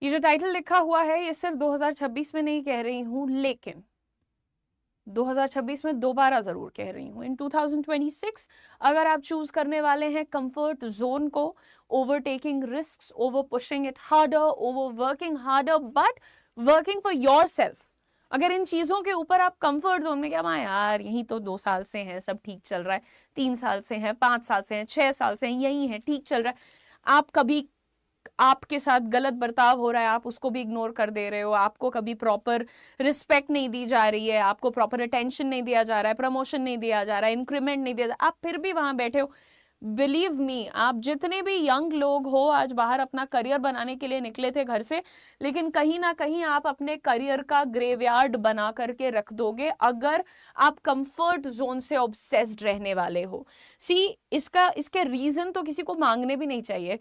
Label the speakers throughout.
Speaker 1: ये जो टाइटल लिखा हुआ है ये सिर्फ 2026 में नहीं कह रही हूँ, लेकिन 2026 में दोबारा जरूर कह रही हूँ, इन 2026 अगर आप चूज करने वाले हैं कंफर्ट जोन को, over taking risk, over pushing it harder, over working harder, but working for your self, अगर इन चीजों के ऊपर आप कंफर्ट जोन में, क्या मां यार यही तो 2 साल से हैं, सब ठीक चल रहा है, 3 साल से हैं, 5 साल से हैं, 6 साल से हैं, यही है, ठीक चल रहा है, आप कभी आपके साथ गलत बर्ताव हो रहा है, आप उसको भी इग्नोर कर दे रहे हो, आपको कभी प्रॉपर रिस्पेक्ट नहीं दी जा रही है, आपको प्रॉपर अटेंशन नहीं दिया जा रहा है, प्रमोशन नहीं दिया जा रहा है, इंक्रीमेंट नहीं दिया जा रहा, आप फिर भी वहां बैठे हो, बिलीव मी, आप जितने भी यंग लोग हो आज बाहर अपना करियर बनाने के लिए निकले थे घर से, लेकिन कहीं ना कहीं आप अपने करियर का ग्रेवयार्ड बना करके रख दोगे अगर आप कंफर्ट जोन से ऑब्सेस्ड रहने वाले हो। इसके रीजन तो किसी को मांगने भी नहीं चाहिए।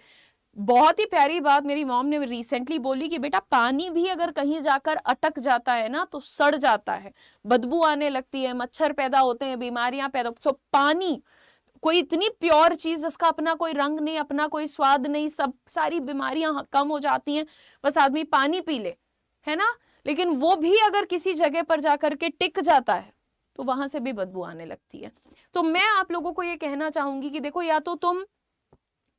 Speaker 1: बहुत ही प्यारी बात मेरी मॉम ने रिसेंटली बोली कि बेटा पानी भी अगर कहीं जाकर अटक जाता है ना तो सड़ जाता है, बदबू आने लगती है, मच्छर पैदा होते हैं, बीमारियां पैदा, सो पानी कोई इतनी प्योर चीज जिसका अपना कोई रंग नहीं, अपना कोई स्वाद नहीं, सब सारी बीमारियां कम हो जाती हैं बस आदमी पानी पी ले, है ना। लेकिन वो भी अगर किसी जगह पर जाकर के टिक जाता है तो वहां से भी बदबू आने लगती है। तो मैं आप लोगों को ये कहना चाहूंगी कि देखो, या तो तुम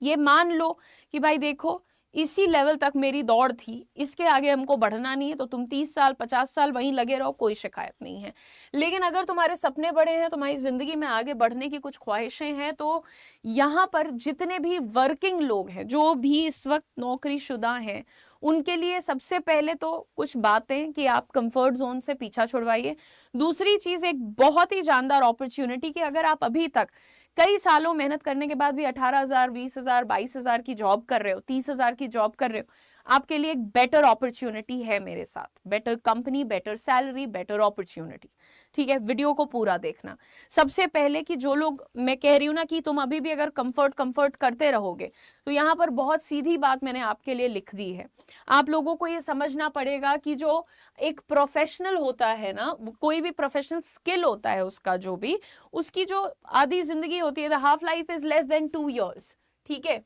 Speaker 1: ये मान लो कि भाई देखो इसी लेवल तक मेरी दौड़ थी, इसके आगे हमको बढ़ना नहीं है, तो तुम 30 साल 50 साल वहीं लगे रहो, कोई शिकायत नहीं है। लेकिन अगर तुम्हारे सपने बड़े हैं, तुम्हारी जिंदगी में आगे बढ़ने की कुछ ख्वाहिशें हैं, तो यहाँ पर जितने भी वर्किंग लोग हैं, जो भी इस वक्त नौकरीशुदा हैं, उनके लिए सबसे पहले तो कुछ बातें कि आप कंफर्ट जोन से पीछा छुड़वाइए। दूसरी चीज, एक बहुत ही जानदार अपॉर्चुनिटी कि अगर आप अभी तक कई सालों मेहनत करने के बाद भी 18,000, 20,000, 22,000 की जॉब कर रहे हो, 30,000 की जॉब कर रहे हो, आपके लिए एक बेटर अपॉर्चुनिटी है मेरे साथ, better company, better salary, better opportunity. ठीक है, वीडियो को पूरा देखना। सबसे पहले कि जो लोग, मैं कह रही हूं ना कि तुम अभी भी अगर कंफर्ट करते रहोगे, तो यहाँ पर बहुत सीधी बात मैंने आपके लिए लिख दी है। आप लोगों को ये समझना पड़ेगा कि जो एक प्रोफेशनल होता है ना, कोई भी प्रोफेशनल स्किल होता है उसका, जो भी उसकी जो आधी जिंदगी होती है, the half life is less than 2 years। ठीक है,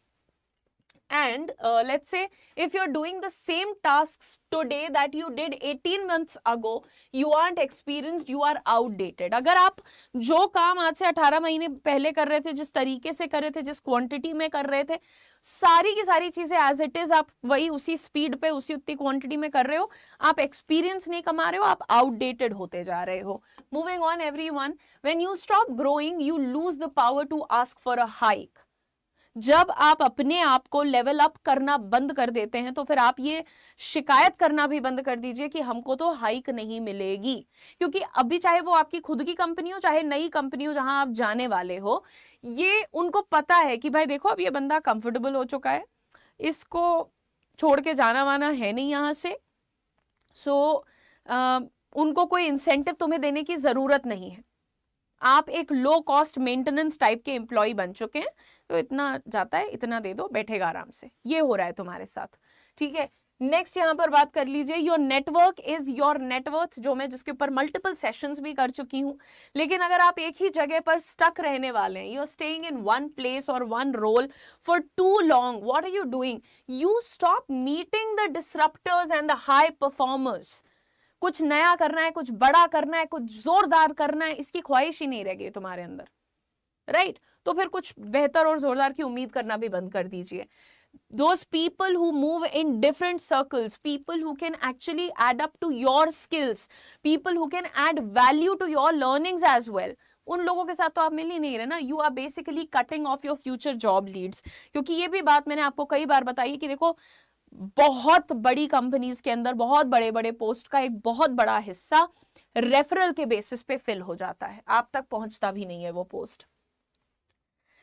Speaker 1: and let's say if you're doing the same tasks today that you did 18 months ago, you aren't experienced, you are outdated। अगर आप जो काम आज से 18 महीने पहले कर रहे थे, जिस तरीके से कर रहे थे, जिस क्वांटिटी में कर रहे थे, सारी की सारी चीजें एज इट इज आप वही उसी स्पीड पे उसी उतनी क्वांटिटी में कर रहे हो, आप एक्सपीरियंस नहीं कमा रहे हो, आप आउटडेटेड होते जा रहे हो। Moving on everyone, when you stop growing you lose the power to ask for a hike. जब आप अपने आप को लेवल अप करना बंद कर देते हैं तो फिर आप ये शिकायत करना भी बंद कर दीजिए कि हमको तो हाइक नहीं मिलेगी। क्योंकि अभी चाहे वो आपकी खुद की कंपनी हो, चाहे नई कंपनी हो जहां आप जाने वाले हो, ये उनको पता है कि भाई देखो अब ये बंदा कंफर्टेबल हो चुका है, इसको छोड़ के जाना वाना है नहीं यहाँ से, सो उनको कोई इंसेंटिव तुम्हें देने की जरूरत नहीं है। आप एक लो कॉस्ट मेंटेनेंस टाइप के एम्प्लॉय बन चुके हैं, तो इतना जाता है, इतना दे दो, बैठेगा आराम से। ये हो रहा है तुम्हारे साथ। ठीक है, नेक्स्ट यहां पर बात कर लीजिए, your network is your net worth, जो मैं जिसके ऊपर मल्टीपल सेशंस भी कर चुकी हूं। लेकिन अगर आप एक ही जगह पर स्टक रहने वाले हैं, you are staying in one place और one role for too long, what are you doing? You stop meeting the disruptors and the high performers. कुछ नया करना है, कुछ बड़ा करना है, कुछ जोरदार करना है, इसकी ख्वाहिश ही नहीं रह गई तुम्हारे अंदर, राइट? तो फिर कुछ बेहतर और जोरदार की उम्मीद करना भी बंद कर दीजिए। Those people who move in different circles, people who can actually add up to your skills, people who can add value to your learnings as well, उन लोगों के साथ तो आप मिल ही नहीं रहे ना। You are basically cutting off your future job leads. क्योंकि ये भी बात मैंने आपको कई बार बताई कि देखो, बहुत बड़ी कंपनीज के अंदर बहुत बड़े बड़े पोस्ट का एक बहुत बड़ा हिस्सा रेफरल के बेसिस पे फिल हो जाता है, आप तक पहुंचता भी नहीं है वो पोस्ट।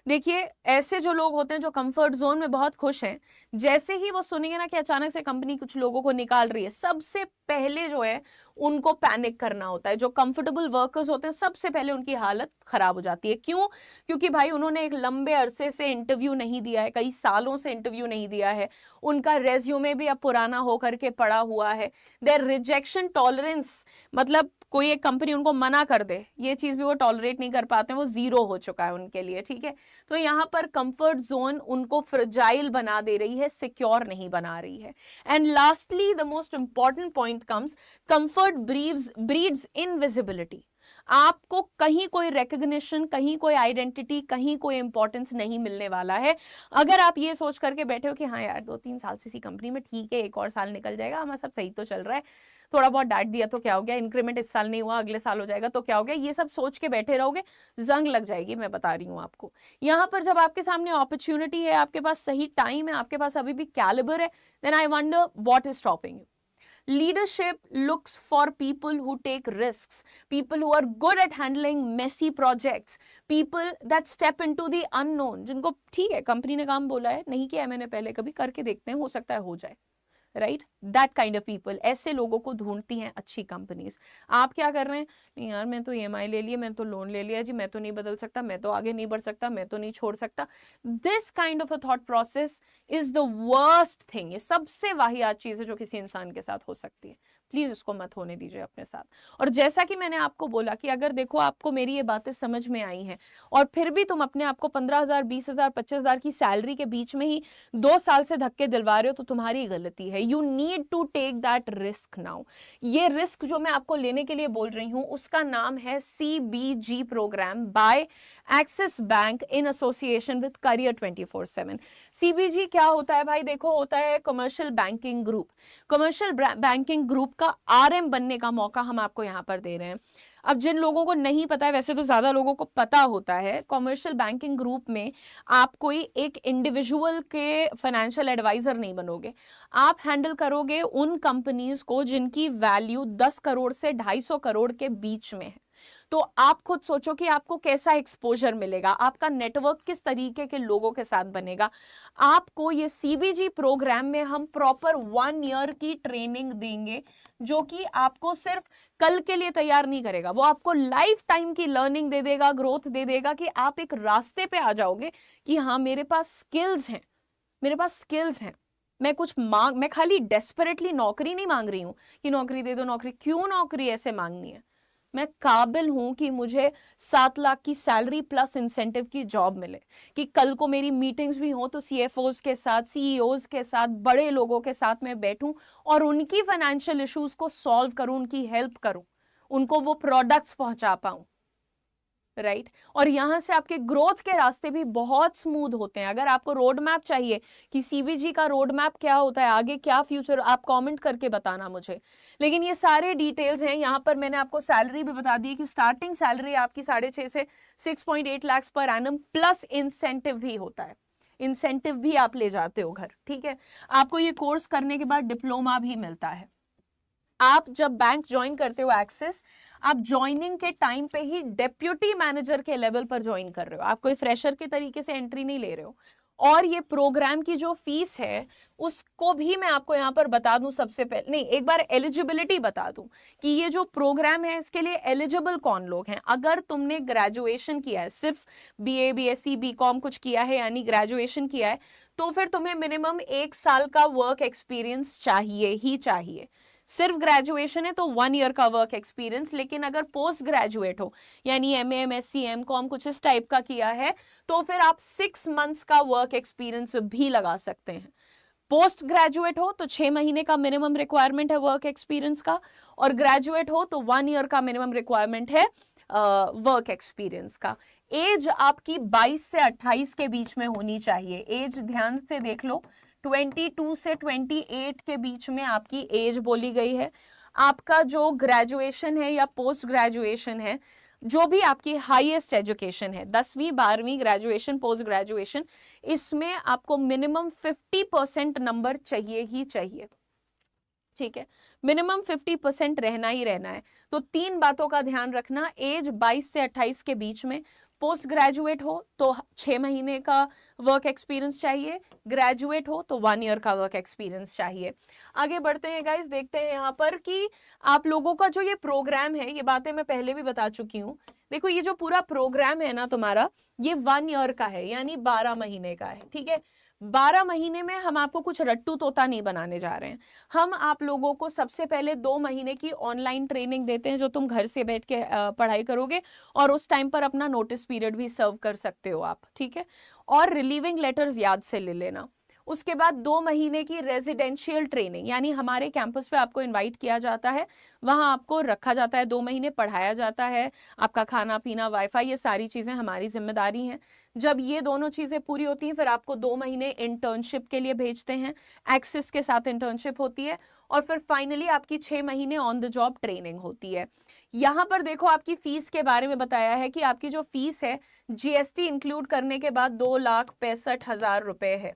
Speaker 1: देखिए, ऐसे जो लोग होते हैं जो कंफर्ट जोन में बहुत खुश हैं, जैसे ही वो सुनेंगे ना कि अचानक से कंपनी कुछ लोगों को निकाल रही है, सबसे पहले जो है उनको पैनिक करना होता है। जो कंफर्टेबल वर्कर्स होते हैं सबसे पहले उनकी हालत खराब हो जाती है। क्यों? क्योंकि भाई उन्होंने एक लंबे अरसे से इंटरव्यू नहीं दिया है, कई सालों से इंटरव्यू नहीं दिया है, उनका रेज्यूमे भी अब पुराना होकर के पड़ा हुआ है। देयर रिजेक्शन टॉलरेंस, मतलब कोई एक कंपनी उनको मना कर दे, ये चीज भी वो टॉलरेट नहीं कर पाते हैं, वो जीरो हो चुका है उनके लिए, ठीक है। तो यहाँ पर कंफर्ट जोन उनको फ्रजाइल बना दे रही है, सिक्योर नहीं बना रही है। And lastly the most important point comes, comfort breeds invisibility. आपको कहीं कोई रिकग्निशन, कहीं कोई आइडेंटिटी, कहीं कोई इंपॉर्टेंस नहीं मिलने वाला है। अगर आप ये सोच करके बैठे हो कि हाँ यार 2-3 साल से इसी कंपनी में ठीक है, एक और साल निकल जाएगा, हमारा सब सही तो चल रहा है, थोड़ा बहुत डांट दिया तो क्या हो गया, इंक्रीमेंट इस साल नहीं हुआ अगले साल हो जाएगा तो क्या हो गया, ये सब सोच के बैठे रहोगे, जंग लग जाएगी, मैं बता रही हूँ आपको। यहाँ पर जब आपके सामने अपॉर्चुनिटी है, आपके पास सही टाइम है, आपके पास अभी भी कैलिबर है, then I wonder what is stopping you. Leadership looks for people who take risks, people who are good at handling messy projects, people that step into the unknown, जिनको ठीक है कंपनी ने काम बोला है, नहीं किया है मैंने पहले कभी, करके देखते हैं, हो सकता है हो जाए, right. That kind of people, ऐसे लोगों को ढूंढती हैं अच्छी कंपनीज। आप क्या कर रहे हैं, नहीं यार मैं तो EMI ले लिया, मैंने तो लोन ले लिया जी, मैं तो नहीं बदल सकता, मैं तो आगे नहीं बढ़ सकता, मैं तो नहीं छोड़ सकता। This kind of a thought process is the worst thing. ये सबसे वाहियात चीज है जो किसी इंसान के साथ हो सकती है। प्लीज इसको मत होने दीजिए अपने साथ। और जैसा कि मैंने आपको बोला कि अगर देखो आपको मेरी ये बातें समझ में आई हैं और फिर भी तुम अपने आप को 15,000, 20,000, 25,000 की सैलरी के बीच में ही 2 साल से धक्के दिलवा रहे हो, तो तुम्हारी गलती है। You need to take that risk now. ये रिस्क जो मैं आपको लेने के लिए बोल रही हूं उसका नाम है CBG programme by Axis bank in association with career 24/7। CBG क्या होता है भाई, देखो होता है commercial banking group. Commercial banking group का RM बनने का मौका हम आपको यहाँ पर दे रहे हैं। अब जिन लोगों को नहीं पता है, वैसे तो ज्यादा लोगों को पता होता है, कमर्शियल बैंकिंग ग्रुप में आप कोई एक इंडिविजुअल के फाइनेंशियल एडवाइजर नहीं बनोगे, आप हैंडल करोगे उन कंपनीज को जिनकी वैल्यू 10 करोड़ से 250 करोड़ के बीच में है। तो आप खुद सोचो कि आपको कैसा एक्सपोजर मिलेगा, आपका नेटवर्क किस तरीके के लोगों के साथ बनेगा। आपको ये CBG प्रोग्राम में हम प्रॉपर 1 ईयर की ट्रेनिंग देंगे, जो कि आपको सिर्फ कल के लिए तैयार नहीं करेगा, वो आपको लाइफ टाइम की लर्निंग दे देगा, ग्रोथ दे देगा, कि आप एक रास्ते पे आ जाओगे कि हाँ मेरे पास स्किल्स हैं, मेरे पास स्किल्स हैं। मैं खाली डेस्परेटली नौकरी नहीं मांग रही हूं कि नौकरी दे दो, नौकरी क्यों, नौकरी ऐसे मांगनी है। मैं काबिल हूं कि मुझे 7 लाख की सैलरी प्लस इंसेंटिव की जॉब मिले, कि कल को मेरी मीटिंग्स भी हो तो CFOs के साथ, CEOs के साथ, बड़े लोगों के साथ मैं बैठूं और उनकी फाइनेंशियल इश्यूज को सॉल्व करूं, उनकी हेल्प करूं, उनको वो प्रोडक्ट्स पहुंचा पाऊं, राइट। और यहां से आपके ग्रोथ के रास्ते भी बहुत स्मूथ होते हैं। अगर आपको रोड मैप चाहिए कि CBG का रोड मैप क्या होता है, आगे क्या फ्यूचर, आप कमेंट करके बताना मुझे। लेकिन ये सारे डिटेल्स हैं। यहाँ पर मैंने आपको सैलरी भी बता दी कि स्टार्टिंग सैलरी आपकी 6.5 से 6.8 lakh per annum plus incentive भी होता है, इंसेंटिव भी आप ले जाते हो घर, ठीक है। आपको ये कोर्स करने के बाद डिप्लोमा भी मिलता है। आप जब बैंक ज्वाइन करते हो एक्सिस, आप ज्वाइनिंग के टाइम पे ही डेप्यूटी मैनेजर के लेवल पर ज्वाइन कर रहे हो, आप कोई फ्रेशर के तरीके से एंट्री नहीं ले रहे हो। और ये प्रोग्राम की जो फीस है उसको भी मैं आपको यहाँ पर बता दूं, सबसे पहले नहीं, एक बार एलिजिबिलिटी बता दूं कि ये जो प्रोग्राम है इसके लिए एलिजिबल कौन लोग हैं। अगर तुमने ग्रेजुएशन किया है, सिर्फ BA BSc BCom कुछ किया है, यानी ग्रेजुएशन किया है, तो फिर तुम्हें मिनिमम 1 साल का वर्क एक्सपीरियंस चाहिए ही चाहिए। सिर्फ ग्रेजुएशन है तो 1 ईयर का वर्क एक्सपीरियंस। लेकिन अगर पोस्ट ग्रेजुएट हो, यानी MA MSc MCom कुछ इस टाइप का किया है, तो फिर आप 6 मंथ्स का वर्क एक्सपीरियंस भी लगा सकते हैं। पोस्ट ग्रेजुएट हो तो 6 महीने का मिनिमम रिक्वायरमेंट है वर्क एक्सपीरियंस का, और ग्रेजुएट हो तो 1 ईयर का मिनिमम रिक्वायरमेंट है वर्क एक्सपीरियंस का। एज आपकी 22 से 28 के बीच में होनी चाहिए। एज ध्यान से देख लो, 22 से 28 के बीच में आपकी एज बोली गई है। आपका जो ग्रेजुएशन है या पोस्ट ग्रेजुएशन है, जो भी आपकी हाईएस्ट एजुकेशन है, 10वीं 12वीं ग्रेजुएशन पोस्ट ग्रेजुएशन, इसमें आपको मिनिमम 50% नंबर चाहिए ही चाहिए, ठीक है। मिनिमम 50% रहना ही रहना है। तो 3 बातों का ध्यान रखना, एज 22 से 28 के बीच में, पोस्ट ग्रेजुएट हो तो 6 महीने का वर्क एक्सपीरियंस चाहिए, ग्रेजुएट हो तो 1 ईयर का वर्क एक्सपीरियंस चाहिए। आगे बढ़ते हैं गाइस, देखते हैं यहाँ पर कि आप लोगों का जो ये प्रोग्राम है, ये बातें मैं पहले भी बता चुकी हूँ, देखो ये जो पूरा प्रोग्राम है ना तुम्हारा, ये 1 ईयर का है, यानी 12 महीने का है, ठीक है। 12 महीने में हम आपको कुछ रट्टू तोता नहीं बनाने जा रहे हैं। हम आप लोगों को सबसे पहले 2 महीने की ऑनलाइन ट्रेनिंग देते हैं, जो तुम घर से बैठ के पढ़ाई करोगे और उस टाइम पर अपना नोटिस पीरियड भी सर्व कर सकते हो आप, ठीक है। और रिलीविंग लेटर्स याद से ले लेना। उसके बाद 2 महीने की रेजिडेंशियल ट्रेनिंग, यानी हमारे कैंपस पे आपको इनवाइट किया जाता है, वहां आपको रखा जाता है, 2 महीने पढ़ाया जाता है, आपका खाना पीना वाईफाई ये सारी चीजें हमारी जिम्मेदारी हैं। जब ये दोनों चीजें पूरी होती हैं फिर आपको 2 महीने इंटर्नशिप के लिए भेजते हैं, एक्सिस के साथ इंटर्नशिप होती है, और फिर फाइनली आपकी 6 महीने ऑन द जॉब ट्रेनिंग होती है। यहाँ पर देखो आपकी फीस के बारे में बताया है कि आपकी जो फीस है जीएसटी इंक्लूड करने के बाद 2,65,000 रुपए है,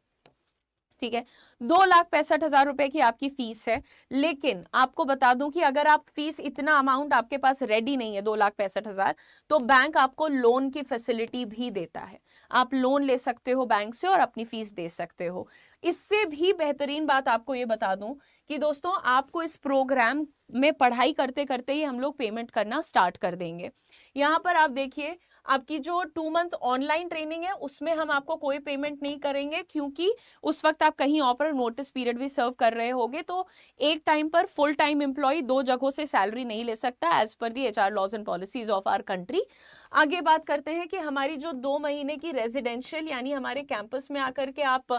Speaker 1: ठीक है। 2,65,000 रुपए की आपकी फीस है। लेकिन आपको बता दूं कि अगर आप फीस इतना अमाउंट आपके पास रेडी नहीं है 2,65,000, तो बैंक आपको लोन की फैसिलिटी भी देता है। आप लोन ले सकते हो बैंक से और अपनी फीस दे सकते हो। इससे भी बेहतरीन बात आपको ये बता दूं कि दोस्तों आपको इस प्रोग्राम में पढ़ाई करते करते ही हम लोग पेमेंट करना स्टार्ट कर देंगे। यहाँ पर आप देखिए आपकी जो 2 मंथ ऑनलाइन ट्रेनिंग है उसमें हम आपको कोई पेमेंट नहीं करेंगे, क्योंकि उस वक्त आप कहीं और पर नोटिस पीरियड भी सर्व कर रहे होगे। तो एक टाइम पर फुल टाइम एम्प्लॉय 2 जगहों से सैलरी नहीं ले सकता as per the HR laws and policies of our country. आगे बात करते हैं कि हमारी जो 2 महीने की रेजिडेंशियल यानी हमारे कैंपस में आकर के आप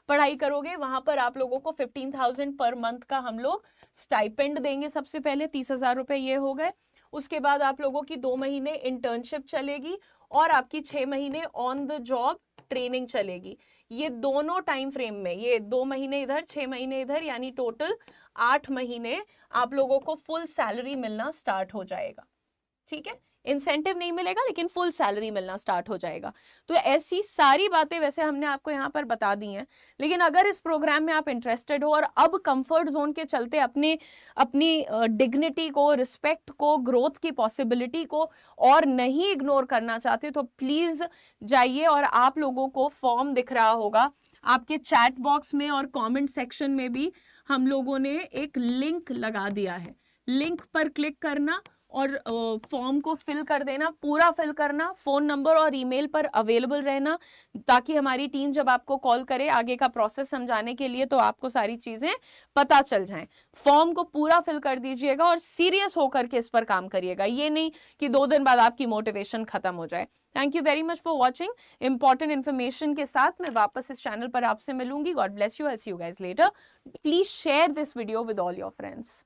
Speaker 1: पढ़ाई करोगे, वहां पर आप लोगों को 15,000 पर मंथ का हम लोग स्टाइपेंड देंगे। सबसे पहले 30,000 रुपए ये हो गए। उसके बाद आप लोगों की 2 महीने इंटर्नशिप चलेगी और आपकी 6 महीने ऑन द जॉब ट्रेनिंग चलेगी। ये दोनों टाइम फ्रेम में, ये 2 महीने इधर 6 महीने इधर, यानी टोटल 8 महीने आप लोगों को फुल सैलरी मिलना स्टार्ट हो जाएगा, ठीक है। इंसेंटिव नहीं मिलेगा लेकिन फुल सैलरी मिलना स्टार्ट हो जाएगा। तो ऐसी सारी बातें वैसे हमने आपको यहाँ पर बता दी हैं, लेकिन अगर इस प्रोग्राम में आप इंटरेस्टेड हो और अब कंफर्ट जोन के चलते अपनी डिग्निटी को, रिस्पेक्ट को, ग्रोथ की पॉसिबिलिटी को और नहीं इग्नोर करना चाहते, तो प्लीज जाइए। और आप लोगों को फॉर्म दिख रहा होगा आपके चैट बॉक्स में और कॉमेंट सेक्शन में भी हम लोगों ने एक लिंक लगा दिया है। लिंक पर क्लिक करना और फॉर्म को फिल कर देना, पूरा फिल करना, फोन नंबर और ईमेल पर अवेलेबल रहना, ताकि हमारी टीम जब आपको कॉल करे आगे का प्रोसेस समझाने के लिए तो आपको सारी चीजें पता चल जाएं। फॉर्म को पूरा फिल कर दीजिएगा और सीरियस होकर के इस पर काम करिएगा। ये नहीं कि 2 दिन बाद आपकी मोटिवेशन खत्म हो जाए। Thank you very much for watching. Important information के साथ मैं वापस इस चैनल पर आपसे मिलूंगी। God bless you. I see you guys later. Please share this video with all your friends.